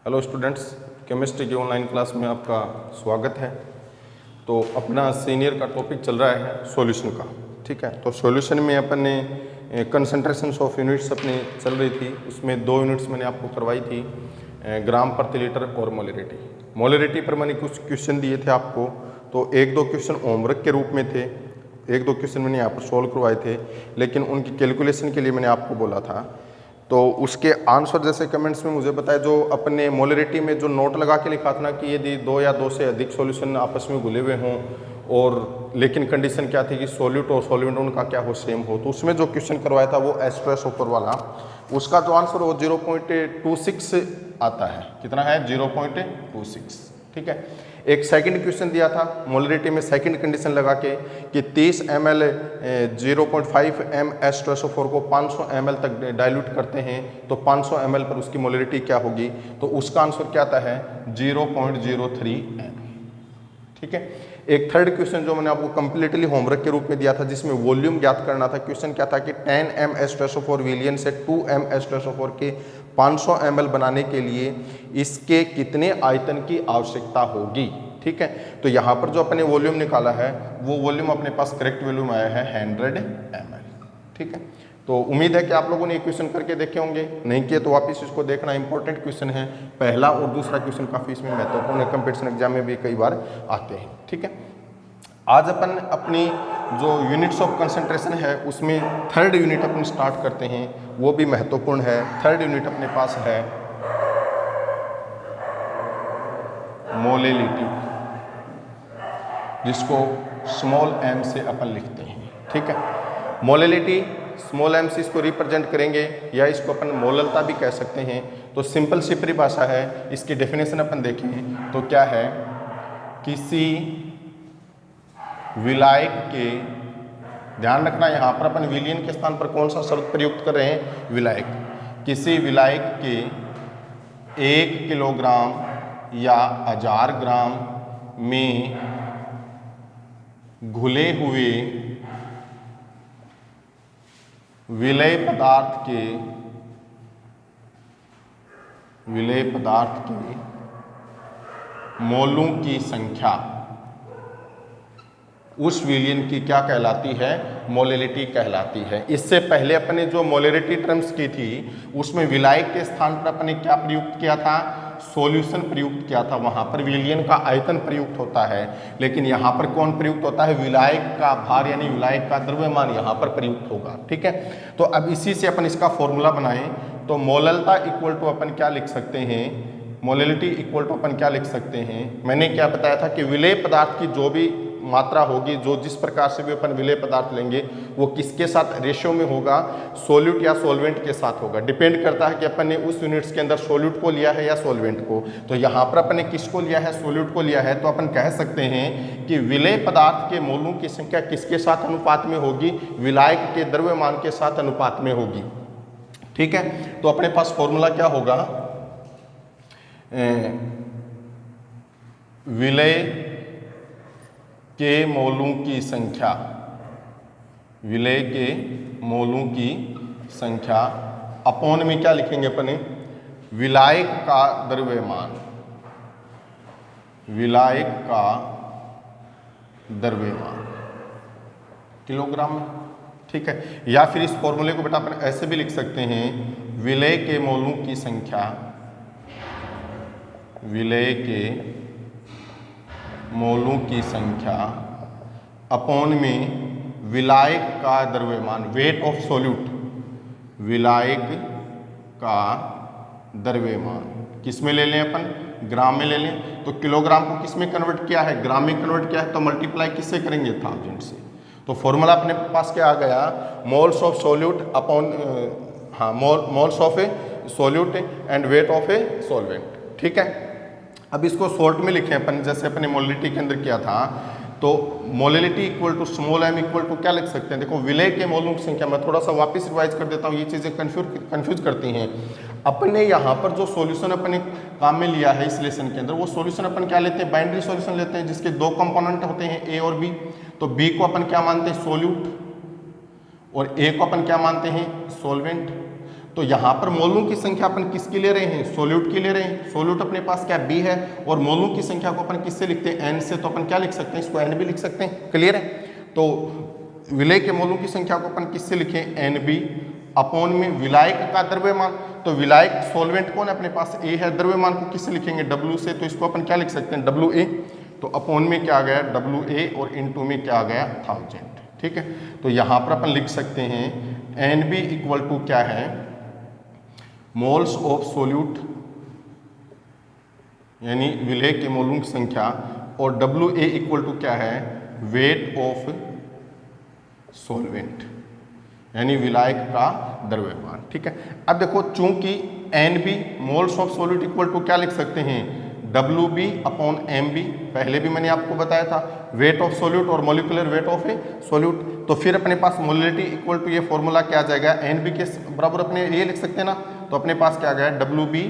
Hello students, chemistry की online class में आपका स्वागत है। तो अपना सीनियर का टॉपिक चल रहा है सॉल्यूशन का। ठीक है, तो सॉल्यूशन में अपन ने कंसंट्रेशंस ऑफ यूनिट्स अपनी चल रही थी, उसमें 2 यूनिट्स मैंने आपको करवाई थी, ग्राम प्रति लीटर और मोलरिटी। मोलरिटी पर मैंने कुछ क्वेश्चन दिए थे आपको, तो 1-2 क्वेश्चन होमवर्क के रूप में थे, 1-2 क्वेश्चन मैंने यहाँ पर सॉल्व करवाए थे, लेकिन उनकी कैलकुलेशन के लिए मैंने आपको बोला था। तो उसके आंसर जैसे कमेंट्स में मुझे बताया, जो अपने मोलरिटी में जो नोट लगा के लिखा था ना कि यदि 2 या 2 से अधिक सॉल्यूशन आपस में घुले हुए हों, और लेकिन कंडीशन क्या थी कि सॉल्यूट और सॉल्वेंट उनका क्या हो, सेम हो, तो उसमें जो क्वेश्चन करवाया था वो एस्ट्रोसोपर वाला, उसका जो आंसर वो 0.26 आता है। कितना है? 0.26। ठीक है। एक सेकंड क्वेश्चन दिया था मोलरिटी में, सेकंड कंडीशन लगा के कि 30 ml 0.5 m एस्ट्रोसोफोर को 500 ml तक डाइल्यूट करते हैं, तो 500 ml पर उसकी मोलरिटी क्या होगी? तो उसका आंसर क्या आता है? 0.03 m। ठीक है। एक थर्ड क्वेश्चन जो मैंने आपको कंप्लीटली होमवर्क के रूप में दिया था, जिसमें वॉल्यूम ज्ञात करना था। क्वेश्चन क्या था कि 10 m एस्ट्रोसोफोर विलियन से 2 m एस्ट्रोसोफोर के 500 ml बनाने के लिए इसके कितने आयतन की आवश्यकता होगी। ठीक है, तो यहाँ पर जो अपने वॉल्यूम निकाला है वो वॉल्यूम अपने पास करेक्ट वॉल्यूम आया है 100 ml। ठीक है, तो उम्मीद है कि आप लोगों ने ये क्वेश्चन करके देखे होंगे, नहीं किए तो वापस इसको देखना, इंपॉर्टेंट क्वेश्चन है। पहला और दूसरा क्वेश्चन काफ़ी इसमें महत्वपूर्ण है, कंपटीशन एग्जाम में भी कई बार आते हैं। ठीक है, आज अपन अपनी जो यूनिट्स ऑफ कंसंट्रेशन है उसमें थर्ड यूनिट अपन स्टार्ट करते हैं, वो भी महत्वपूर्ण है। थर्ड यूनिट अपने पास है मोलैलिटी, जिसको स्मॉल m से अपन लिखते हैं। ठीक है, मोलैलिटी स्मॉल m से इसको रिप्रेजेंट करेंगे, या इसको अपन मोललता भी कह सकते हैं। तो सिंपल सी परिभाषा है, इसकी डेफिनेशन अपन देखें तो क्या है? किसी विलायक के, ध्यान रखना यहाँ पर अपन विलियन के स्थान पर कौन सा शब्द प्रयुक्त कर रहे हैं? विलायक। किसी विलायक के 1 किलोग्राम या 1000 ग्राम में घुले हुए विलय पदार्थ के मोलों की संख्या उस विलियन की क्या कहलाती है? मोलैलिटी कहलाती है। इससे पहले अपने जो मोलैलिटी टर्म्स की थी उसमें विलायक के स्थान पर अपने क्या प्रयुक्त किया था? सॉल्यूशन प्रयुक्त किया था। वहां पर विलियन का आयतन प्रयुक्त होता है, लेकिन यहाँ पर कौन प्रयुक्त होता है? विलायक का भार यानी विलायक का द्रव्यमान यहाँ पर प्रयुक्त होगा। ठीक है, तो अब इसी से अपन इसका फॉर्मूला बनाएं तो मोललता इक्वल टू अपन क्या लिख सकते हैं? मोलैलिटी इक्वल टू अपन क्या लिख सकते हैं? मैंने क्या बताया था कि विलेय पदार्थ की जो भी मात्रा होगी, जो जिस प्रकार से भी अपन विलेय पदार्थ लेंगे वो किसके साथ रेशियो में होगा? सोल्यूट या सॉल्वेंट के साथ होगा। डिपेंड करता है कि अपन ने उस यूनिट्स के अंदर सोल्यूट को लिया है या सॉल्वेंट को। तो यहाँ पर अपन ने किसको लिया है? सोल्यूट को लिया है। तो अपन कह सकते हैं कि विलेय पदार्थ के मोलों की संख्या किसके साथ अनुपात में होगी? विलायक के द्रव्यमान के साथ अनुपात में होगी। ठीक है, तो अपने पास फॉर्मूला क्या होगा? विलेय के मोलों की संख्या, विलेय के मोलों की संख्या अपॉन में क्या लिखेंगे अपने? विलायक का द्रव्यमान, विलायक का द्रव्यमान किलोग्राम में। ठीक है, या फिर इस फॉर्मूले को बेटा अपन ऐसे भी लिख सकते हैं, विलेय के मोलों की संख्या, विलेय के मोलों की संख्या अपॉन में विलायक का द्रव्यमान, वेट ऑफ सॉल्यूट, विलायक का द्रव्यमान। किस में ले लें अपन? ग्राम में ले लें। तो किलोग्राम को किस में कन्वर्ट किया है? ग्राम में कन्वर्ट किया है, तो मल्टीप्लाई किससे करेंगे? 1000 से। तो फॉर्मूला अपने पास क्या आ गया? मोल्स ऑफ सॉल्यूट अपॉन, हाँ, moles of A solute and wait of a solvent. ठीक है, अब इसको शॉर्ट में लिखें अपन, जैसे अपने मोलैलिटी के अंदर किया था। तो molality equal to small m equal to क्या लिख सकते हैं? देखो, विलेय के मोलों की संख्या, मैं थोड़ा सा वापस रिवाइज कर देता हूँ, ये चीज़ें कंफ्यूज करती हैं। अपने यहाँ पर जो सॉल्यूशन अपने काम में लिया है इस लेसन के अंदर, वो सॉल्यूशन अपन क्या लेते हैं? बाइनरी सॉल्यूशन लेते हैं, जिसके 2 कंपोनेंट होते हैं, ए और बी। तो बी को अपन क्या मानते हैं? सोल्यूट, और ए को अपन क्या मानते हैं? सॉल्वेंट। तो यहाँ पर मोलों की संख्या अपन किसकी ले रहे हैं, सोल्यूट की ले रहे हैं। सोल्यूट अपने पास क्या बी है, और मोलों की संख्या को अपन किससे लिखते हैं, एन से, तो अपन क्या लिख सकते हैं, इसको एन बी लिख सकते हैं। क्लियर है। तो विलय के मोलों की संख्या को अपन किससे लिखें, एन बी अपॉन में विलायक का द्रव्यमान, तो विलायक सोलवेंट कौन है अपने पास, ए है, द्रव्यमान को किससे लिखेंगे, डब्ल्यू से, तो इसको अपन क्या लिख सकते हैं, डब्ल्यू ए, तो अपॉन में क्या आ गया, डब्ल्यू ए, और इनटू में क्या आ गया, 1000। ठीक है, तो यहाँ पर अपन लिख सकते हैं एन बी इक्वल टू क्या है, मोल्स ऑफ सोल्यूट यानी विलय के मोलों की संख्या, और डब्ल्यू ए इक्वल टू क्या है, वेट ऑफ सोलवेंट यानी विलायक का द्रव्यमान। ठीक है, अब देखो चूंकि N B moles of solute equal to क्या लिख सकते हैं, W B upon M B, पहले भी मैंने आपको बताया था, वेट ऑफ सोल्यूट और molecular weight of a solute. तो फिर अपने पास मोलिलिटी इक्वल टू ये फॉर्मूला क्या आ जाएगा, एन बी के बराबर अपने ये लिख सकते हैं ना, तो अपने पास क्या आ गया, W B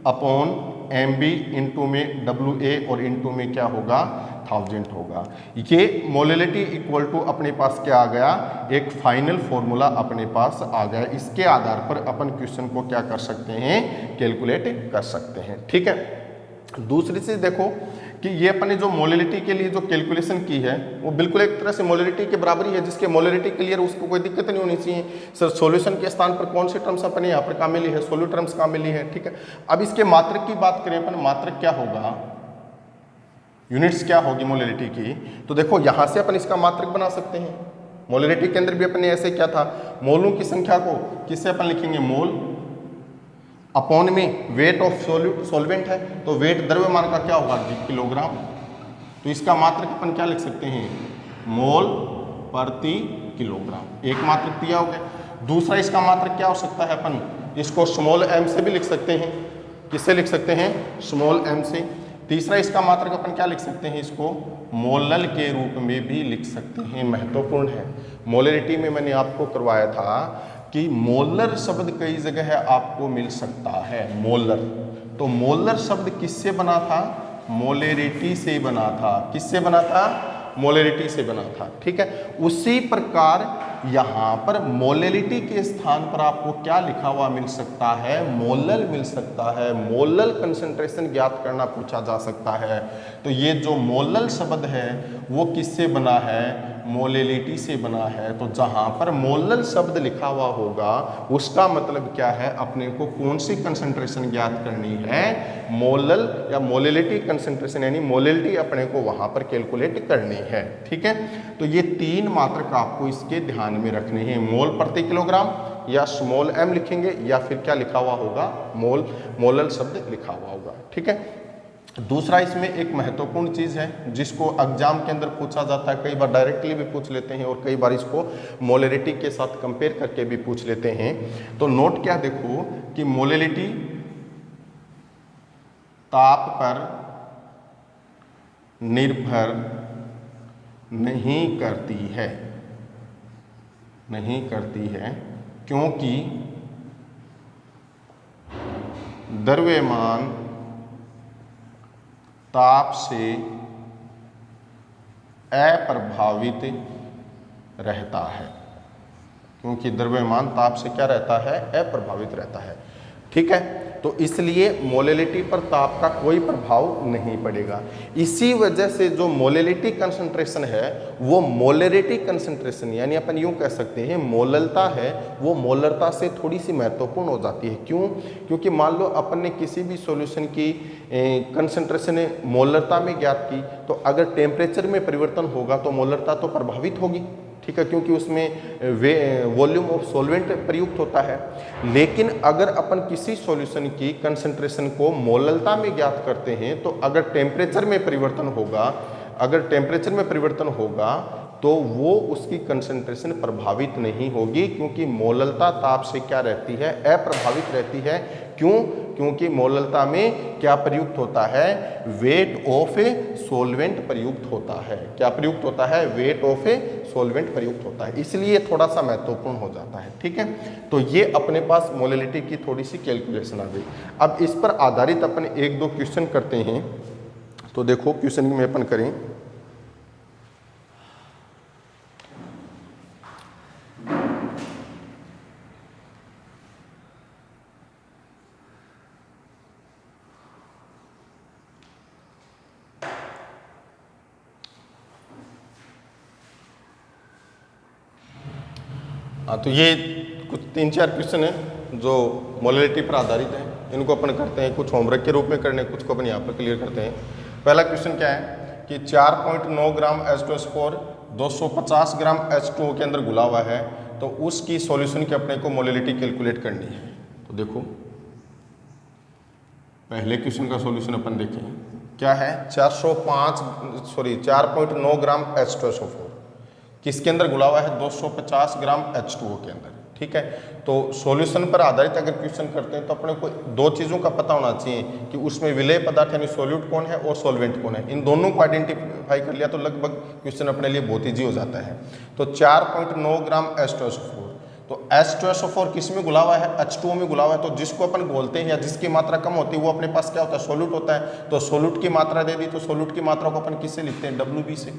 upon M B into में डब्ल्यू ए, और इंटू में क्या होगा, 1000 होगा। ये मोलिलिटी इक्वल टू अपने पास क्या आ गया, एक फाइनल फॉर्मूला अपने पास आ गया। इसके आधार पर अपन क्वेश्चन को क्या कर सकते हैं, कैलकुलेट कर सकते हैं। ठीक है, दूसरी चीज देखो कि ये अपने जो मोलिलिटी के लिए जो कैलकुलेशन की है वो बिल्कुल एक तरह से मोलिलिटी के बराबर ही है, जिसके मोलिलिटी क्लियर उसको कोई दिक्कत नहीं होनी चाहिए। सर सॉल्यूशन के स्थान पर कौन सी टर्म्स अपने यहाँ पर काम मिली है, सोल्यूट टर्म्स काम मिली है। ठीक है, अब इसके मात्रक की बात करें अपन, मात्रक क्या होगा, यूनिट्स क्या होगी मोलिलिटी की, तो देखो यहाँ से अपन इसका मात्रक बना सकते हैं। मोलिलिटी के अंदर भी अपने ऐसे क्या था, मोलों की संख्या को किससे अपन लिखेंगे, मोल अपॉन में वेट ऑफ सॉल्वेंट है, तो वेट द्रव्यमान का क्या होगा, किलोग्राम, तो इसका मात्रक अपन क्या लिख सकते हैं, मोल प्रति किलोग्राम। एक मात्रक दिया हो गया। दूसरा इसका मात्रक क्या हो सकता है, अपन इसको स्मॉल एम से भी लिख सकते हैं। किससे लिख सकते हैं, स्मॉल एम से। तीसरा इसका मात्रक अपन क्या लिख सकते हैं, इसको मोलल के रूप में भी लिख सकते हैं। महत्वपूर्ण है, मोलरिटी में मैंने आपको करवाया था कि मोलर शब्द कई जगह आपको मिल सकता है, मोलर। तो मोलर शब्द किससे बना था, मोलरिटी से बना था। किससे बना था, मोलरिटी से बना था। ठीक है, उसी प्रकार यहाँ पर मोलरिटी के स्थान पर आपको क्या लिखा हुआ मिल सकता है, मोलल मिल सकता है। मोलल कंसंट्रेशन ज्ञात करना पूछा जा सकता है। तो ये जो मोलल शब्द है वो किससे बना है, मोलरिटी से बना है। तो जहाँ पर मोलल शब्द लिखा हुआ होगा उसका मतलब क्या है, अपने को कौन सी कंसंट्रेशन ज्ञात करनी है, मोलल या मोलरिटी कंसंट्रेशन, यानी मोलरिटी अपने को वहाँ पर कैलकुलेट करनी है। ठीक है, तो ये तीन मात्रक आपको इसके ध्यान में रखने हैं, मोल प्रति किलोग्राम या स्मॉल एम लिखेंगे, या फिर क्या लिखा हुआ होगा, मोलल शब्द लिखा हुआ होगा। ठीक है, दूसरा इसमें एक महत्वपूर्ण चीज़ है जिसको एग्जाम के अंदर पूछा जाता है, कई बार डायरेक्टली भी पूछ लेते हैं और कई बार इसको मोलरिटी के साथ कंपेयर करके भी पूछ लेते हैं। तो नोट क्या देखो कि मोलरिटी ताप पर निर्भर नहीं करती है, नहीं करती है, क्योंकि द्रव्यमान ताप से अप्रभावित रहता है। क्योंकि द्रव्यमान ताप से क्या रहता है, अप्रभावित रहता है। ठीक है, तो इसलिए मोलरिटी पर ताप का कोई प्रभाव नहीं पड़ेगा। इसी वजह से जो मोलरिटी कंसंट्रेशन है वो मोलरिटी कंसंट्रेशन, यानी अपन यूं कह सकते हैं मोललता है, वो मोलरता से थोड़ी सी महत्वपूर्ण हो जाती है। क्यों, क्योंकि मान लो अपन ने किसी भी सॉल्यूशन की कंसंट्रेशन मोलरता में ज्ञात की, तो अगर टेम्परेचर में परिवर्तन होगा तो मोलरता तो प्रभावित होगी। ठीक है, क्योंकि उसमें वॉल्यूम ऑफ सॉल्वेंट प्रयुक्त होता है। लेकिन अगर अपन किसी सॉल्यूशन की कंसंट्रेशन को मोललता में ज्ञात करते हैं, तो अगर टेम्परेचर में परिवर्तन होगा, अगर टेम्परेचर में परिवर्तन होगा तो वो उसकी कंसंट्रेशन प्रभावित नहीं होगी, क्योंकि मोललता ताप से क्या रहती है, अप्रभावित रहती है। क्यों, क्योंकि मोललता में क्या प्रयुक्त होता है, वेट ऑफ ए सोलवेंट प्रयुक्त होता है। क्या प्रयुक्त होता है, वेट ऑफ ए सोलवेंट प्रयुक्त होता है, इसलिए थोड़ा सा महत्वपूर्ण हो जाता है। ठीक है, तो ये अपने पास मोलरिटी की थोड़ी सी कैलकुलेशन आ गई। अब इस पर आधारित अपन एक दो क्वेश्चन करते हैं। तो देखो क्वेश्चन में अपन करें, हाँ, तो ये कुछ 3-4 क्वेश्चन है जो मोलैलिटी पर आधारित है। इनको अपन करते हैं, कुछ होमवर्क के रूप में करने, कुछ को अपन यहाँ पर क्लियर करते हैं। पहला क्वेश्चन क्या है कि 4.9 ग्राम H2SO4 250 ग्राम H2O के अंदर घुला हुआ है, तो उसकी सॉल्यूशन की अपने को मोलैलिटी कैलकुलेट करनी है। तो देखो पहले क्वेश्चन का सॉल्यूशन अपन देखें क्या है। 4.9 ग्राम H2SO4 किसके अंदर घुला हुआ है, 250 ग्राम H2O के अंदर, ठीक है। तो सॉल्यूशन पर आधारित अगर क्वेश्चन करते हैं तो अपने को दो चीज़ों का पता होना चाहिए कि उसमें विलेय पदार्थ यानी सॉल्यूट कौन है और सॉल्वेंट कौन है। इन दोनों को आइडेंटिफाई कर लिया तो लगभग क्वेश्चन अपने लिए बहुत ईजी हो जाता है। तो 4.9 ग्राम H2SO4, तो H2SO4 किस में घुला हुआ है, H2O में घुला हुआ है। तो जिसको अपन बोलते हैं या जिसकी मात्रा कम होती है वो अपने पास क्या होता है, सॉल्यूट होता है। तो सॉल्यूट की मात्रा दे दी, तो सॉल्यूट की मात्रा को अपन किससे लिखते हैं, WB से,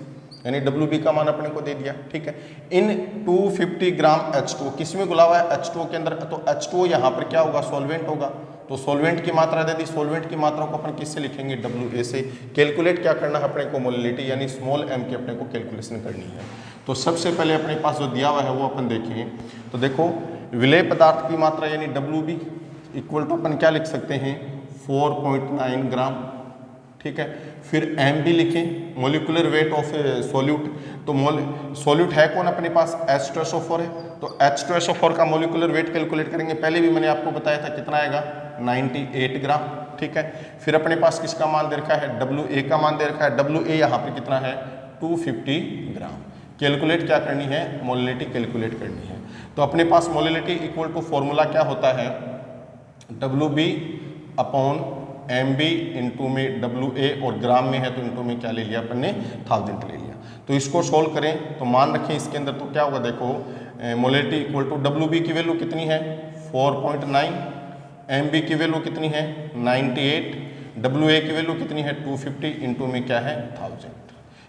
यानी WB का मान अपने को दे दिया, ठीक है। इन 250 ग्राम H2O किस में घुला हुआ है, H2O के अंदर, तो H2O यहाँ पर क्या होगा, सॉल्वेंट होगा। तो सॉल्वेंट की मात्रा दे दी, सॉल्वेंट की मात्रा को अपन किससे लिखेंगे, WA से। कैलकुलेट क्या करना है अपने को, मोलैलिटी यानी स्मॉल m की अपने को कैलकुलेशन करनी है। तो सबसे पहले अपने पास जो दिया हुआ है वो अपन देखें। तो देखो विलेय पदार्थ की मात्रा यानी WB इक्वल टू अपन क्या लिख सकते हैं, 4.9 ग्राम, ठीक है। फिर MB लिखें, मोलिकुलर वेट ऑफ सॉल्यूट। तो सॉल्यूट है कौन अपने पास, H2SO4 है। तो H2SO4 का मोलिकुलर वेट कैलकुलेट करेंगे। पहले भी मैंने आपको बताया था कितना आएगा, 98 ग्राम, ठीक है। फिर अपने पास किसका मान दे रखा है, WA का मान दे रखा है। WA यहाँ पर कितना है, 250 ग्राम। कैलकुलेट क्या करनी है, मोलैलिटी कैलकुलेट करनी है। तो अपने पास मोलैलिटी इक्वल टू फॉर्मूला क्या होता है, WB अपॉन MB इंटू में WA, और ग्राम में है तो इंटू में क्या ले लिया अपन ने, 1000 ले लिया। तो इसको सोल्व करें तो मान रखें इसके अंदर, तो क्या होगा देखो, मोलैलिटी इक्वल टू WB की वैल्यू कितनी है 4.9, MB की वैल्यू कितनी है 98, WA की वैल्यू कितनी है 250, इंटू में क्या है 1000।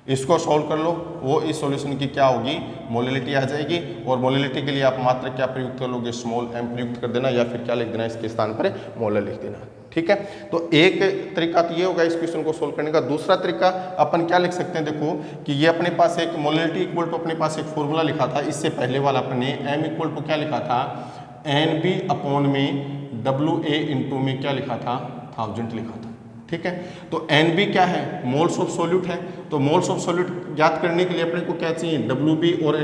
इसको सॉल्व कर लो, वो इस सॉल्यूशन की क्या होगी, मोलैलिटी आ जाएगी। और मोलैलिटी के लिए आप मात्रा क्या प्रयुक्त कर लोगे, स्मॉल m प्रयुक्त कर देना, या फिर क्या लिख देना इसके स्थान पर, मोलर लिख देना, ठीक है। तो एक तरीका तो ये होगा इस क्वेश्चन को सोल्व करने का। दूसरा तरीका अपन क्या लिख सकते हैं, देखो कि ये अपने पास एक मोलैलिटी इक्वल टू अपने पास एक फॉर्मूला लिखा था, इससे पहले वाला अपने m इक्वल टू क्या लिखा था, NB अपॉन में WA इंटू में क्या लिखा था, 1000 लिखा था, ठीक है। तो NB क्या है, मोल्स ऑफ सॉल्यूट है। तो मोल्स ऑफ सॉल्यूट ज्ञात करने के लिए अपने को क्या चाहिए, WB और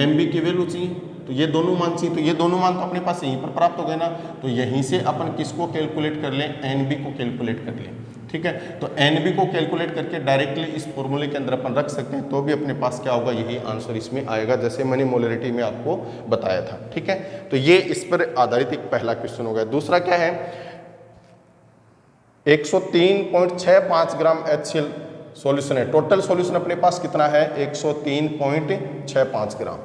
MB की वैल्यू चाहिए। तो ये दोनों मान चाहिए, तो ये दोनों मान तो अपने पास यहीं पर प्राप्त हो गए ना। तो यहीं से अपन किसको कैलकुलेट कर लें, NB को कैलकुलेट कर लें, ठीक है। तो NB को कैलकुलेट करके डायरेक्टली इस फॉर्मूले के अंदर अपन रख सकते हैं, तो भी अपने पास क्या होगा, यही आंसर इसमें आएगा, जैसे मैंने मोलैलिटी में आपको बताया था, ठीक है। तो ये इस पर आधारित एक पहला क्वेश्चन हो गया। दूसरा क्या है, 103.65 ग्राम HCl सॉल्यूशन है। टोटल सॉल्यूशन अपने पास कितना है, 103.65 ग्राम।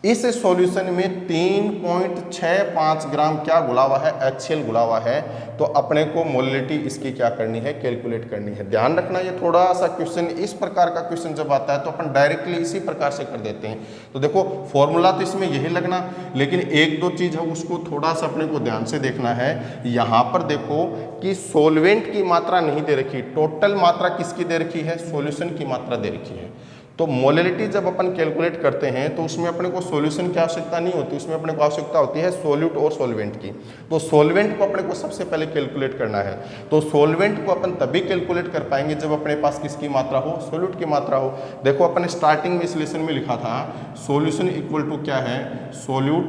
इस सॉल्यूशन में 3.65 ग्राम क्या घुला हुआ है, HCl घुला हुआ है। तो अपने को मोलैलिटी इसकी क्या करनी है, कैलकुलेट करनी है। ध्यान रखना, ये थोड़ा सा क्वेश्चन, इस प्रकार का क्वेश्चन जब आता है तो अपन डायरेक्टली इसी प्रकार से कर देते हैं। तो देखो फॉर्मूला तो इसमें यही लगना, लेकिन एक दो चीज़ है उसको थोड़ा सा अपने को ध्यान से देखना है। यहाँ पर देखो कि सॉल्वेंट की मात्रा नहीं दे रखी, टोटल मात्रा किसकी दे रखी है, सॉल्यूशन की मात्रा दे रखी है। तो मोलैलिटी जब अपन कैलकुलेट करते हैं तो उसमें अपने को सॉल्यूशन की आवश्यकता नहीं होती, उसमें अपने को आवश्यकता होती है सॉल्यूट और सॉल्वेंट की। तो सॉल्वेंट को अपने को सबसे पहले कैलकुलेट करना है। तो सॉल्वेंट को अपन तभी कैलकुलेट कर पाएंगे जब अपने पास किसकी मात्रा हो, सॉल्यूट की मात्रा हो। देखो अपन स्टार्टिंग में इस लेसन में लिखा था सॉल्यूशन इक्वल टू क्या है, सॉल्यूट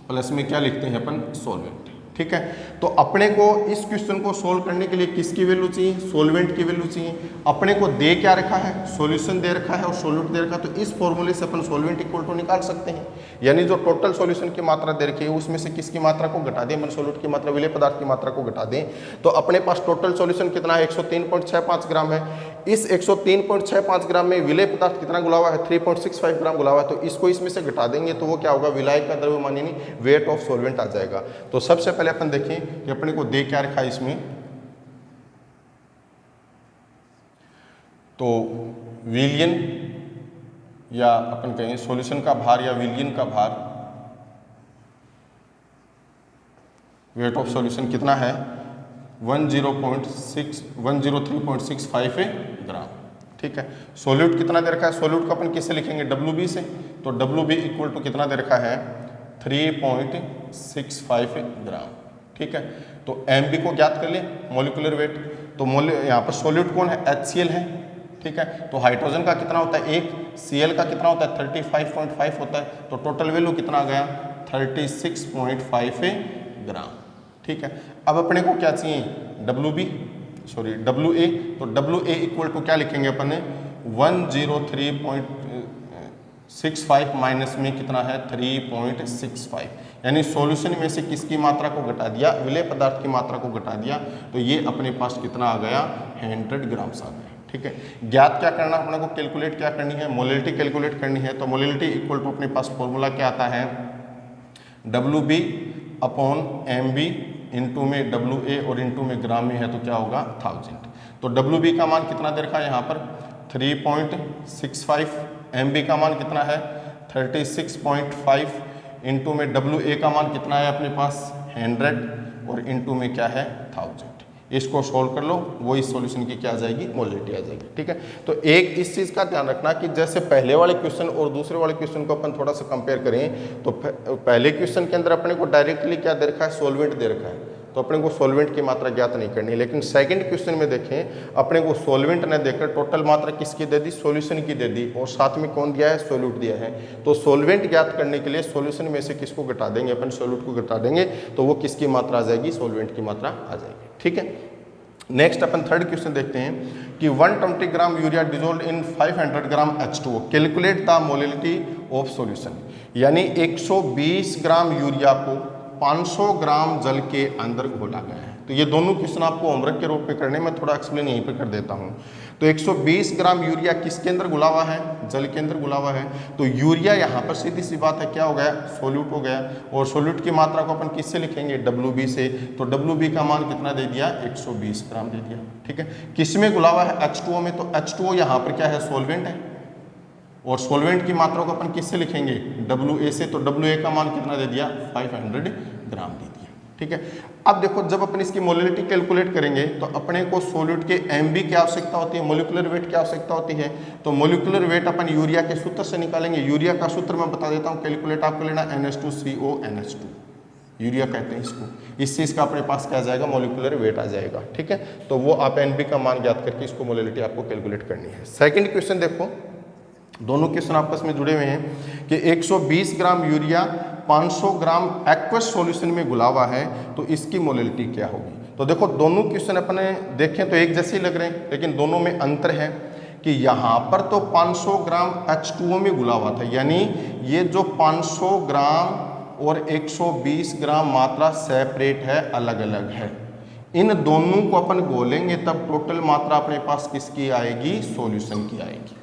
प्लस में क्या लिखते हैं अपन, सॉल्वेंट, ठीक है। तो अपने को इस क्वेश्चन को सोल्व करने के लिए किसकी वैल्यू चाहिए, सॉल्वेंट की वैल्यू चाहिए। अपने को दे क्या रखा है, सॉल्यूशन दे रखा है और सॉल्यूट दे रखा है। तो इस फॉर्मूले से अपन सॉल्वेंट इक्वल टू निकाल सकते हैं, यानी जो टोटल सॉल्यूशन की मात्रा दे रखी है उसमें से किसकी मात्रा को घटा दें, मतलब सॉल्यूट की मात्रा, विलेय पदार्थ की मात्रा को घटा दें। तो अपने पास टोटल सॉल्यूशन कितना है, 103.65 ग्राम है। इस 103.65 ग्राम में विलेय पदार्थ कितना घुला हुआ है, 3.65 ग्राम घुला हुआ है। तो इसको इसमें से घटा देंगे तो वो क्या होगा, विलायक का द्रव्यमान यानी वेट ऑफ सॉल्वेंट आ जाएगा। तो सबसे पहले अपन देखें कि अपने को दे क्या रखा है इसमें, तो विलियन या अपन कहें सॉल्यूशन का भार या विलियन का भार, वेट ऑफ सॉल्यूशन कितना है, 103.65 ग्राम, ठीक है। सोल्यूट कितना दे रखा है, सोल्यूट को अपन किससे लिखेंगे, WB से। तो WB इक्वल टू कितना दे रखा है, 3.65 ग्राम, ठीक है। तो MB को ज्ञात कर ले, मोलिकुलर वेट। तो यहाँ पर सोल्यूट कौन है, HCl है, ठीक है। तो हाइड्रोजन का कितना होता है 1, Cl का कितना होता है 35.5 होता है। तो टोटल वैल्यू कितना आ गया 36.5 ग्राम, ठीक है। अब अपने को क्या चाहिए, WA। तो WA इक्वल टू क्या लिखेंगे अपन ने 103.65 माइनस में कितना है 3.65, यानी सॉल्यूशन में से किसकी मात्रा को घटा दिया, विलेय पदार्थ की मात्रा को घटा दिया। तो ये अपने पास कितना आ गया 100 ग्राम्स आ गया, ठीक है। ज्ञात क्या करना अपने को, कैलकुलेट क्या करनी है, मोलिलिटी कैलकुलेट करनी है। तो मोलिलिटी इक्वल टू अपने पास फॉर्मूला क्या आता है, WB अपॉन MB, इंटू में WA और इंटू में ग्राम में है तो क्या होगा 1000। तो WB का मान कितना दे रखा है यहाँ पर 3.65, MB का मान कितना है 36.5, इंटू में WA का मान कितना है अपने पास 100 और इंटू में क्या है 1000। इसको सोल्व कर लो, वो इस सॉल्यूशन की क्या आ जाएगी, मोलिलिटी आ जाएगी, ठीक है। तो एक इस चीज़ का ध्यान रखना कि जैसे पहले वाले क्वेश्चन और दूसरे वाले क्वेश्चन को अपन थोड़ा सा कंपेयर करें, तो पहले क्वेश्चन के अंदर अपने को डायरेक्टली क्या दे रखा है, सॉल्वेंट दे रखा है, तो अपने को सॉल्वेंट की मात्रा ज्ञात नहीं करनी। लेकिन सेकंड क्वेश्चन में देखें, अपने को सॉल्वेंट ने देकर टोटल मात्रा किसकी दे दी, सॉल्यूशन की दे दी, और साथ में कौन दिया है, सोल्यूट दिया है। तो सॉल्वेंट ज्ञात करने के लिए सॉल्यूशन में से किसको घटा देंगे, अपन सोल्यूट को घटा देंगे, तो वो किसकी मात्रा आ जाएगी, सॉल्वेंट की मात्रा आ जाएगी, ठीक है। नेक्स्ट अपन थर्ड क्वेश्चन देखते हैं कि 120 gram urea dissolve in 500 gram H2O, calculate the molality of solution. यानी 120 ग्राम यूरिया को 500 ग्राम जल के अंदर घोला गया है। तो ये दोनों क्वेश्चन आपको होमवर्क के रूप में करने में थोड़ा एक्सप्लेन यहीं पे कर देता हूँ। तो 120 ग्राम यूरिया किसके अंदर घुला हुआ है, जल के अंदर घुला हुआ है। तो यूरिया यहाँ पर सीधी सी बात है क्या हो गया, सोल्यूट हो गया, और सोल्यूट की मात्रा को अपन किससे लिखेंगे, WB से। तो WB का मान कितना दे दिया 120 ग्राम दे दिया, ठीक है। किस में घुला हुआ है, H2O में। तो H2O यहाँ पर क्या है, सॉल्वेंट है, और सॉल्वेंट की मात्रा को अपन किससे लिखेंगे, WA से। तो WA का मान कितना दे दिया 500 ग्राम दे दिया, ठीक है। अब देखो जब अपन इसकी मोलिलिटी कैलकुलेट करेंगे तो अपने को सॉल्यूट के MB की आवश्यकता होती है, मोलिकुलर वेट की आवश्यकता होती है। तो मोलिकुलर वेट अपन यूरिया के सूत्र से निकालेंगे। यूरिया का सूत्र मैं बता देता हूँ, कैलकुलेट आपको लेना NH2CO NH2, यूरिया कहते हैं इसको। इस चीज़ का अपने पास क्या आ जाएगा, मोलिकुलर वेट आ जाएगा, ठीक है। तो वो आप NB का मान ज्ञात करके इसको मोलिलिटी आपको कैलकुलेट करनी है। सेकेंड क्वेश्चन देखो, दोनों क्वेश्चन आपस में जुड़े हुए हैं कि 120 ग्राम यूरिया 500 ग्राम एक्वस सॉल्यूशन में घुला हुआ है, तो इसकी मोलिलिटी क्या होगी। तो देखो दोनों क्वेश्चन अपने देखें तो एक जैसे ही लग रहे हैं, लेकिन दोनों में अंतर है कि यहाँ पर तो 500 ग्राम H2O में घुला हुआ था, यानी ये जो 500 ग्राम और 120 ग्राम मात्रा सेपरेट है, अलग अलग है। इन दोनों को अपन घोलेंगे तब टोटल मात्रा अपने पास किसकी आएगी, सॉल्यूशन की आएगी।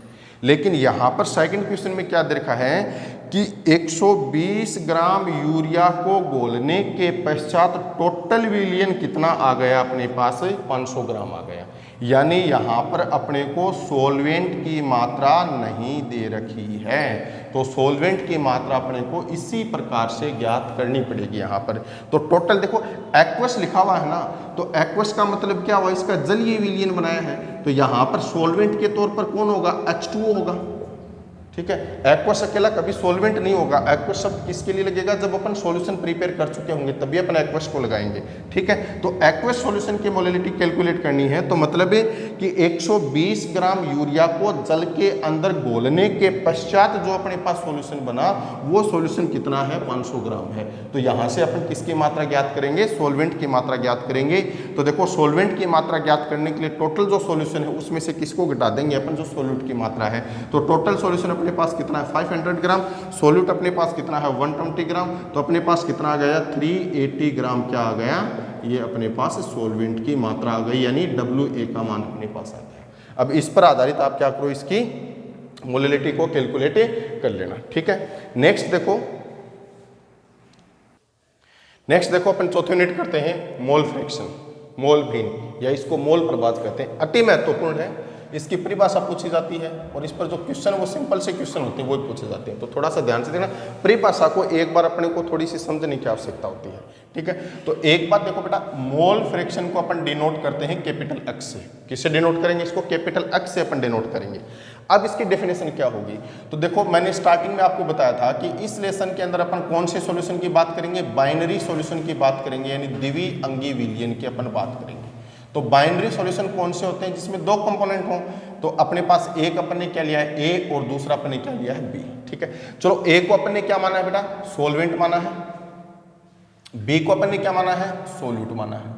लेकिन यहाँ पर सेकंड क्वेश्चन में क्या देखा है कि 120 ग्राम यूरिया को घोलने के पश्चात टोटल विलियन कितना आ गया अपने पास, 500 ग्राम आ गया। यानी यहाँ पर अपने को सॉल्वेंट की मात्रा नहीं दे रखी है, तो सॉल्वेंट की मात्रा अपने को इसी प्रकार से ज्ञात करनी पड़ेगी यहाँ पर। तो टोटल देखो एक्वस लिखा हुआ है ना, तो एक्वस का मतलब क्या हुआ, इसका जलीय विलयन बनाया है। तो यहाँ पर सॉल्वेंट के तौर पर कौन होगा, H2O होगा, ठीक है। एक्वस अकेला कभी सॉल्वेंट नहीं होगा। एक्वस शब्द किसके लिए लगेगा, जब अपन सॉल्यूशन प्रिपेयर कर चुके होंगे तभी अपन एक्वस को लगाएंगे, ठीक है। तो एक्वस सॉल्यूशन की मोलिलिटी कैलकुलेट करनी है, तो मतलब है कि 120 ग्राम यूरिया को जल के अंदर घोलने के पश्चात जो अपने पास सॉल्यूशन बना, वो सॉल्यूशन कितना है, 500 ग्राम है। तो यहाँ से अपन किसकी मात्रा ज्ञात करेंगे, सॉल्वेंट की मात्रा ज्ञात करेंगे। तो देखो सॉल्वेंट की मात्रा ज्ञात करने के लिए टोटल जो सॉल्यूशन है उसमें से किसको घटा देंगे अपन, जो सोल्यूट की मात्रा है। तो टोटल सॉल्यूशन अपने पास कितना है 500 ग्राम, सोल्यूट अपने पास कितना है 120 ग्राम, तो अपने पास कितना आ गया 380 ग्राम क्या आ गया, ये अपने पास सॉल्वेंट की मात्रा आ गई, यानी WA का मान अपने पास आ गया। अब इस पर आधारित आप क्या करो, इसकी मोलिलिटी को कैलकुलेट कर लेना, ठीक है। नेक्स्ट देखो अपन चौथे यूनिट करते हैं मोल फ्रैक्शन, मोल भिन्न, या इसको मोल प्रभाज कहते हैं। अति महत्वपूर्ण है, इसकी परिभाषा पूछी जाती है, और इस पर जो क्वेश्चन वो सिंपल से क्वेश्चन होते हैं वो पूछे जाते हैं। तो थोड़ा सा ध्यान से देना, परिभाषा को एक बार अपने को थोड़ी सी समझने की आवश्यकता होती है, ठीक है। तो एक बात देखो बेटा, मोल फ्रैक्शन को अपन डिनोट करते हैं कैपिटल एक्स से। किससे डिनोट करेंगे इसको? कैपिटल एक्स से अपन डिनोट करेंगे। अब इसकी डेफिनेशन क्या होगी? तो देखो मैंने स्टार्टिंग में आपको बताया था कि इस लेसन के अंदर अपन कौन से सॉल्यूशन की बात करेंगे? बाइनरी सॉल्यूशन की बात करेंगे, यानी द्विअंगी विलयन की अपन बात करेंगे। तो बाइनरी सॉल्यूशन कौन से होते हैं? जिसमें दो कंपोनेंट हों। तो अपने पास एक अपन ने क्या लिया है? ए, और दूसरा अपन ने क्या लिया है? बी। ठीक है, चलो ए को अपन ने क्या माना है बेटा? सोलवेंट माना है। बी को अपन ने क्या माना है? सोल्यूट माना है।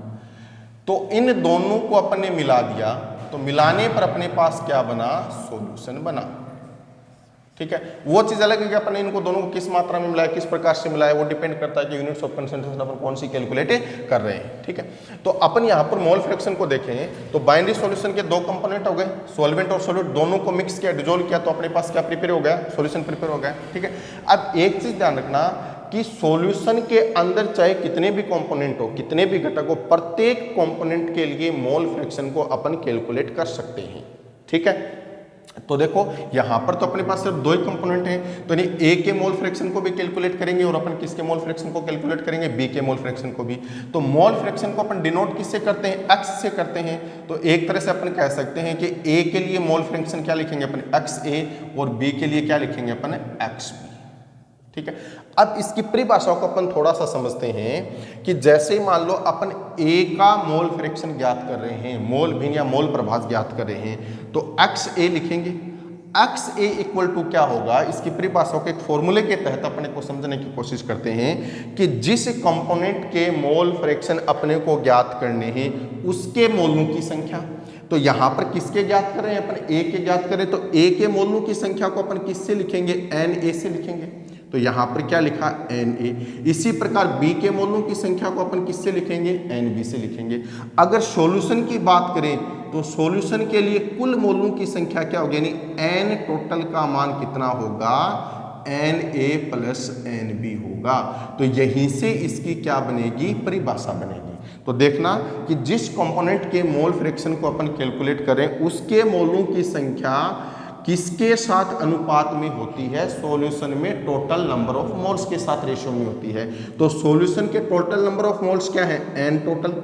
तो इन दोनों को अपन ने मिला दिया, तो मिलाने पर अपने पास क्या बना? सॉल्यूशन बना। ठीक है, वो चीज अलग है कि अपन इनको दोनों को किस मात्रा में मिलाया, किस प्रकार से मिलाया, वो डिपेंड करता है कि यूनिट्स ऑफ कंसंट्रेशन अपन कौन सी कैलकुलेट कर रहे हैं। ठीक है, तो अपन यहाँ पर मोल फ्रैक्शन को देखें तो बाइनरी सॉल्यूशन के दो कंपोनेंट हो गए, सॉल्वेंट और सॉल्यूट, दोनों को मिक्स किया, डिजोल्व किया, तो अपने पास क्या प्रिपेयर हो गया? सॉल्यूशन प्रिपेयर हो गया। ठीक है, अब एक चीज ध्यान रखना कि सॉल्यूशन के अंदर चाहे कितने भी कंपोनेंट हो, कितने भी घटक हो, प्रत्येक कंपोनेंट के लिए मोल फ्रैक्शन को अपन कैलकुलेट कर सकते हैं। ठीक है, तो देखो यहां पर तो अपने पास सिर्फ दो ही कंपोनेंट हैं, तो यानी ए के मोल फ्रैक्शन को भी कैलकुलेट करेंगे और अपन किसके मोल फ्रैक्शन को कैलकुलेट करेंगे? बी के मोल फ्रैक्शन को भी। तो मोल फ्रैक्शन को अपन डिनोट किससे करते हैं? एक्स से करते हैं। तो एक तरह से अपन कह सकते हैं कि ए के लिए मोल फ्रैक्शन क्या लिखेंगे अपन? एक्स ए, और बी के लिए क्या लिखेंगे अपन? X B. ठीक है, अब इसकी परिभाषा को अपन थोड़ा सा समझते हैं कि जैसे मान लो अपन ए का मोल फ्रैक्शन ज्ञात कर रहे हैं, मोल भिन्न या मोल प्रभाज ज्ञात कर रहे हैं, तो एक्स ए लिखेंगे। एक्स ए इक्वल टू क्या होगा? इसकी परिभाषा के एक फॉर्मूले के तहत अपने को समझने की कोशिश करते हैं कि जिस कंपोनेंट के मोल फ्रैक्शन अपने को ज्ञात करने हैं उसके मोलों की संख्या। तो यहां पर किसके ज्ञात कर रहे हैं? अपन ए के ज्ञात करें, तो ए के मोलों की संख्या को अपन किससे लिखेंगे? एन ए से लिखेंगे। तो यहां पर क्या लिखा? N A. इसी प्रकार बी के मोलों की संख्या को अपन किससे लिखेंगे? एन बी से लिखेंगे। अगर सॉल्यूशन की बात करें तो सॉल्यूशन के लिए कुल मोलों की संख्या क्या होगी? यानी एन टोटल का मान कितना होगा? N A plus N B होगा। तो यहीं से इसकी क्या बनेगी? परिभाषा बनेगी। तो देखना कि जिस कंपोनेंट के मोल फ्रैक्शन को अपन कैलकुलेट करें उसके मोलों की संख्या किसके साथ अनुपात में होती है? सॉल्यूशन में टोटल नंबर ऑफ मोल्स के साथ रेशियो में होती है। तो सॉल्यूशन के टोटल नंबर ऑफ मोल्स क्या है? एन टोटल,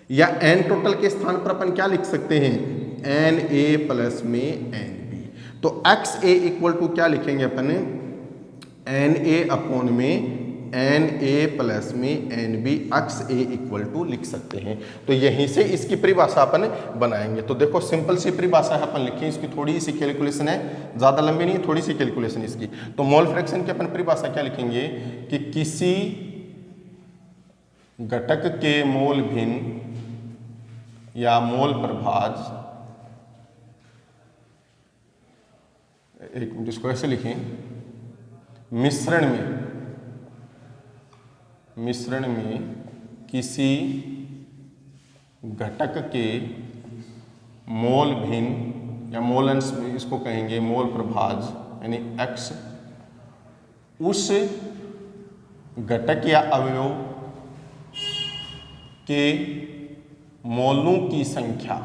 या एन टोटल के स्थान पर अपन क्या लिख सकते हैं? एन ए प्लस में एन बी। तो एक्स ए इक्वल टू क्या लिखेंगे अपन? एन ए अपॉन में एन ए प्लस में N B. X A equal to लिख सकते हैं। तो यहीं से इसकी परिभाषा अपन बनाएंगे। तो देखो सिंपल सी परिभाषा है, अपन लिखें, इसकी थोड़ी सी कैलकुलेशन है, ज़्यादा लंबी नहीं है, थोड़ी सी कैलकुलेशन इसकी। तो मोल फ्रैक्शन की अपन परिभाषा क्या लिखेंगे कि किसी घटक के मोल भिन्न या मोल प्रभाज, एक मिनट इसको ऐसे लिखें, मिश्रण में किसी घटक के मोल भिन्न या मोल अंश में इसको कहेंगे मोल प्रभाज, यानी x, उस घटक या अवयव के मोलों की संख्या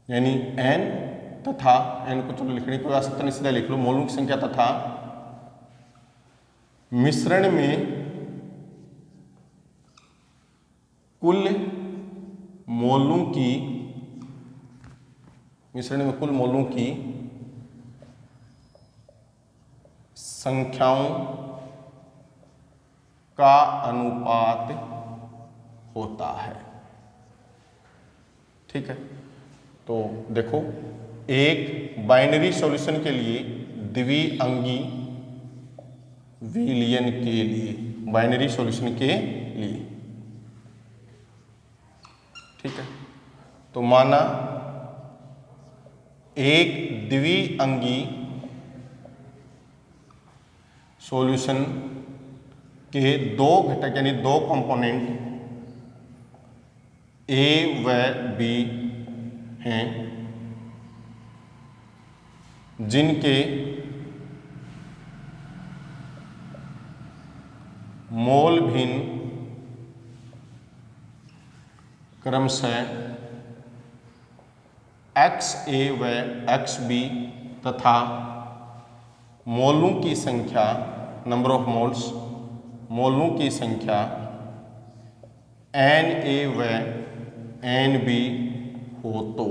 यानी n तथा n को चलो लिखने की आवश्यकता नहीं, सीधा लिख लो, मोलों की संख्या तथा मिश्रण में कुल मोलों की संख्याओं का अनुपात होता है। ठीक है, तो देखो एक बाइनरी सॉल्यूशन के लिए द्विअंगी विलयन के लिए, बाइनरी सॉल्यूशन के लिए, ठीक है, तो माना एक द्विअंगी सॉल्यूशन के दो घटक यानी दो कंपोनेंट ए व बी हैं, जिनके मोल भिन्न क्रमशः एक्स ए व एक्स बी तथा मोलों की संख्या, नंबर ऑफ मोल्स, मोलों की संख्या Na व Nb हो तो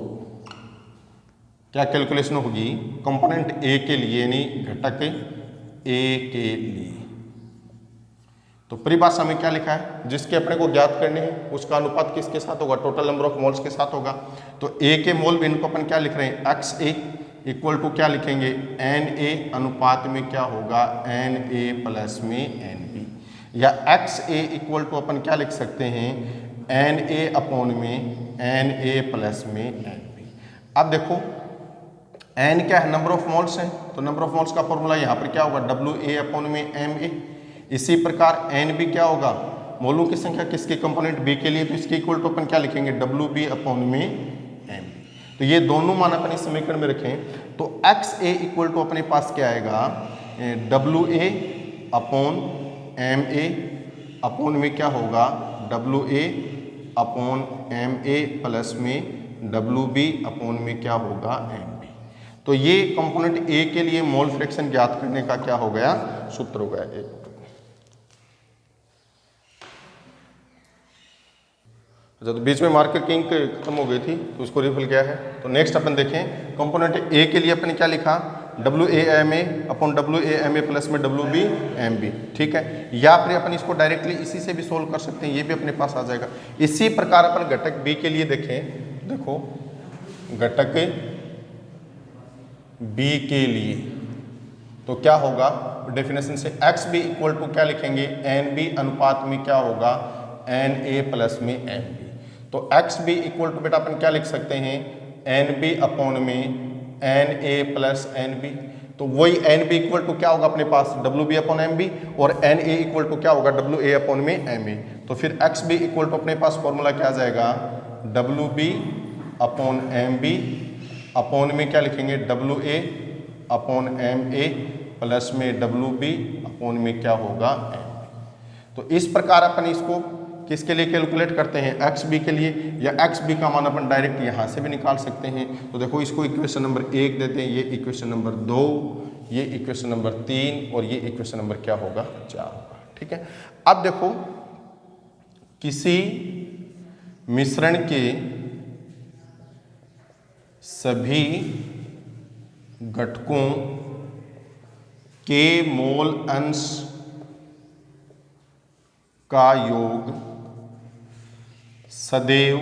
क्या कैलकुलेशन होगी कंपोनेंट ए के लिए, यानी घटक ए के लिए। तो परिभाषा में क्या लिखा है, जिसके अपने को ज्ञात करने हैं उसका अनुपात किसके साथ होगा, टोटल नंबर ऑफ मोल्स के साथ होगा। तो ए के मोल भी इनको अपन क्या लिख रहे हैं, एक्स ए इक्वल टू क्या लिखेंगे, एन ए अनुपात में क्या होगा, एन ए प्लस में एन बी, या एक्स ए इक्वल टू अपन क्या लिख सकते हैं, एन ए अपॉन में एन ए प्लस में एन बी। अब देखो एन क्या है, नंबर ऑफ मोल्स है, तो नंबर ऑफ मोल्स का फॉर्मूला यहाँ पर क्या होगा, डब्ल्यू ए अपॉन में एम ए। इसी प्रकार एन बी क्या होगा, मोलों की संख्या किसके कंपोनेंट बी के लिए, तो इसके इक्वल टू अपन क्या लिखेंगे, डब्ल्यू बी अपॉन में एम बी। तो ये दोनों मान अपन इस समीकरण में रखें तो एक्स ए इक्वल टू अपने पास क्या आएगा, W A upon M A upon में क्या होगा, W A upon M A plus में डब्ल्यू बी अपॉन में क्या होगा, एम बी। तो ये कंपोनेंट ए के लिए मोल फ्रैक्शन ज्ञात करने का क्या हो गया, सूत्र हो गया। अच्छा, तो बीच में मार्कर की इंक खत्म हो गई थी तो उसको रिफिल किया है। तो नेक्स्ट अपन देखें कंपोनेंट ए के लिए अपन क्या लिखा, W A M A upon W A M A plus में डब्ल्यू बी एम बी, ठीक है। या फिर अपन इसको डायरेक्टली इसी से भी सोल्व कर सकते हैं, ये भी अपने पास आ जाएगा। इसी प्रकार अपन घटक बी के लिए देखें, देखो घटक बी के लिए तो क्या होगा, डेफिनेशन से एक्स बी इक्वल टू क्या लिखेंगे, एन बी अनुपात में क्या होगा, एन ए प्लस में एम बी। तो एक्स बी इक्वल टू बेटा अपन क्या लिख सकते हैं, एन बी अपॉन में N A plus N B. तो वही एन बी इक्वल टू क्या होगा अपने पास, W B upon M B, और एन ए इक्वल टू क्या होगा, डब्ल्यू ए अपॉन में एम ए। तो फिर एक्स बी इक्वल टू अपने पास फॉर्मूला क्या आ जाएगा, W B upon M B upon में क्या लिखेंगे, W A upon M A plus में डब्ल्यू बी अपॉन में क्या होगा, एम। तो इस प्रकार अपन इसको किसके लिए कैलकुलेट करते हैं, एक्स बी के लिए, या एक्स बी का मान अपन डायरेक्ट यहाँ से भी निकाल सकते हैं। तो देखो इसको इक्वेशन नंबर 1 देते हैं, ये इक्वेशन नंबर 2, ये इक्वेशन नंबर 3 और ये इक्वेशन नंबर क्या होगा, 4 होगा, ठीक है। अब देखो किसी मिश्रण के सभी घटकों के मोल अंश का योग सदैव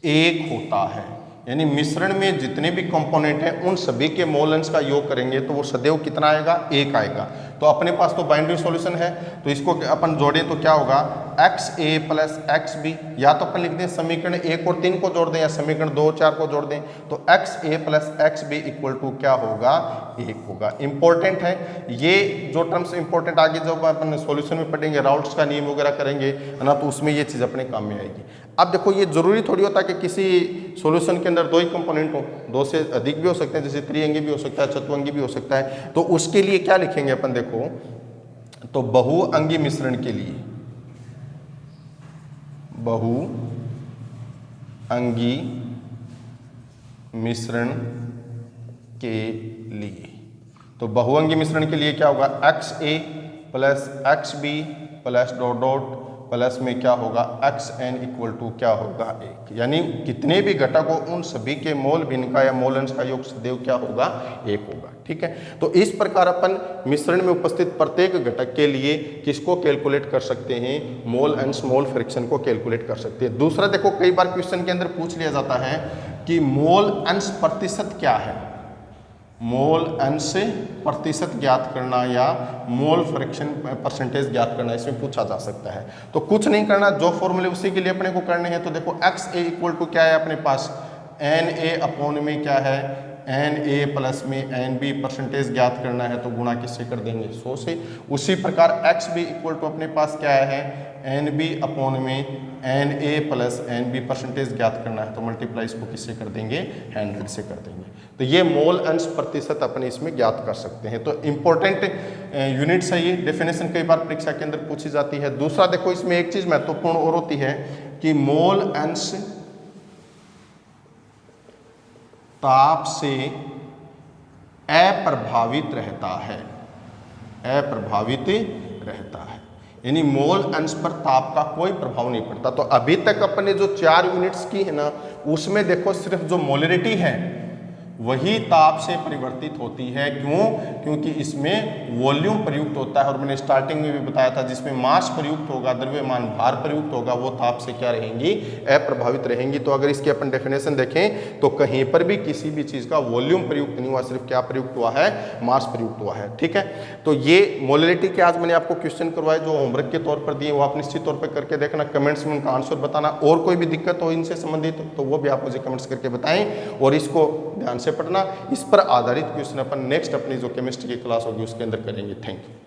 1 होता है। यानी मिश्रण में जितने भी कंपोनेंट हैं उन सभी के मोल अंश का योग करेंगे तो वो सदैव कितना आएगा, 1 आएगा। तो अपने पास तो बाइनरी सॉल्यूशन है, तो इसको अपन जोड़ें तो क्या होगा, X A plus X B, या तो अपन लिख दें समीकरण 1 और 3 को जोड़ दें, या समीकरण 2 और 4 को जोड़ दें। तो X A plus X B equal to क्या होगा, 1 होगा। इंपॉर्टेंट है ये जो टर्म्स इंपॉर्टेंट, आगे जब अपन सॉल्यूशन में पढ़ेंगे, राउल्ट्स का नियम वगैरह करेंगे है ना, तो उसमें ये चीज़ अपने काम में आएगी। अब देखो ये जरूरी थोड़ी होता कि किसी सॉल्यूशन के अंदर 2 ही कंपोनेंट हो, 2 से अधिक भी हो सकते हैं, जैसे त्रिअंगी भी हो सकता है, चतुअंगी भी हो सकता है। तो उसके लिए क्या लिखेंगे अपन, देखो तो बहुअंगी मिश्रण के लिए, बहुअंगी मिश्रण के लिए, तो बहुअंगी मिश्रण के लिए क्या होगा, X A plus X B plus dot dot plus में क्या होगा, एक्स एन इक्वल टू क्या होगा, 1। यानी कितने भी घटक हो उन सभी के मोल भिन्न का या मोल अंश का योग सदैव क्या होगा, 1 होगा, ठीक है। तो इस प्रकार अपन मिश्रण में उपस्थित प्रत्येक घटक के लिए किसको कैलकुलेट कर सकते हैं, मोल अंश मोल फ्रैक्शन को कैलकुलेट कर सकते हैं। दूसरा देखो कई बार क्वेश्चन के अंदर पूछ लिया जाता है कि मोल अंश प्रतिशत क्या है, मोल अंश प्रतिशत ज्ञात करना या मोल फ्रैक्शन परसेंटेज ज्ञात करना, इसमें पूछा जा सकता है। तो कुछ नहीं करना, जो फॉर्मूले उसी के लिए अपने को करने हैं। तो देखो एक्स ए इक्वल टू क्या है अपने पास, एन ए अपॉन में क्या है, एन ए प्लस में एन बी परसेंटेज ज्ञात करना है, तो गुणा किससे कर देंगे, 100 से। उसी प्रकार एक्स बी इक्वल टू अपने पास क्या है, एन बी अपॉन में N A plus N B percentage ज्ञात करना है, तो मल्टीप्लाई इसको किससे कर देंगे, 100 से कर देंगे। तो ये मोल अंश प्रतिशत अपने इसमें ज्ञात कर सकते हैं। तो इंपॉर्टेंट यूनिट्स है ये, डेफिनेशन कई बार परीक्षा के अंदर पूछी जाती है। दूसरा देखो इसमें एक चीज महत्वपूर्ण और होती है कि मोल अंश ताप से अप्रभावित रहता है, अप्रभावित रहता है, यानी मोल अंश पर ताप का कोई प्रभाव नहीं पड़ता। तो अभी तक अपने जो 4 यूनिट्स की है ना, उसमें देखो सिर्फ जो मोलरिटी है वही ताप से परिवर्तित होती है। क्यों? क्योंकि इसमें वॉल्यूम प्रयुक्त होता है, और मैंने स्टार्टिंग में भी बताया था जिसमें मास प्रयुक्त होगा, द्रव्यमान भार प्रयुक्त होगा, वो ताप से क्या रहेंगी? अप्रभावित रहेंगी। तो अगर इसकी अपन डेफिनेशन देखें तो कहीं पर भी किसी भी चीज़ का वॉल्यूम प्रयुक्त नहीं हुआ, सिर्फ क्या प्रयुक्त हुआ है? मास प्रयुक्त हुआ है। ठीक है, तो ये मोलरिटी के आज मैंने आपको क्वेश्चन करवाए जो होमवर्क के तौर पर दिए, वो आप निश्चित तौर पर करके देखना, कमेंट्स में उनका आंसर बताना। और कोई भी दिक्कत हो इनसे संबंधित तो वो भी आप मुझे कमेंट्स करके बताएं, और इसको ध्यान से पढ़ना। इस पर आधारित क्वेश्चन अपन नेक्स्ट अपनी जो केमिस्ट्री की क्लास होगी उसके अंदर करेंगे। Thank you.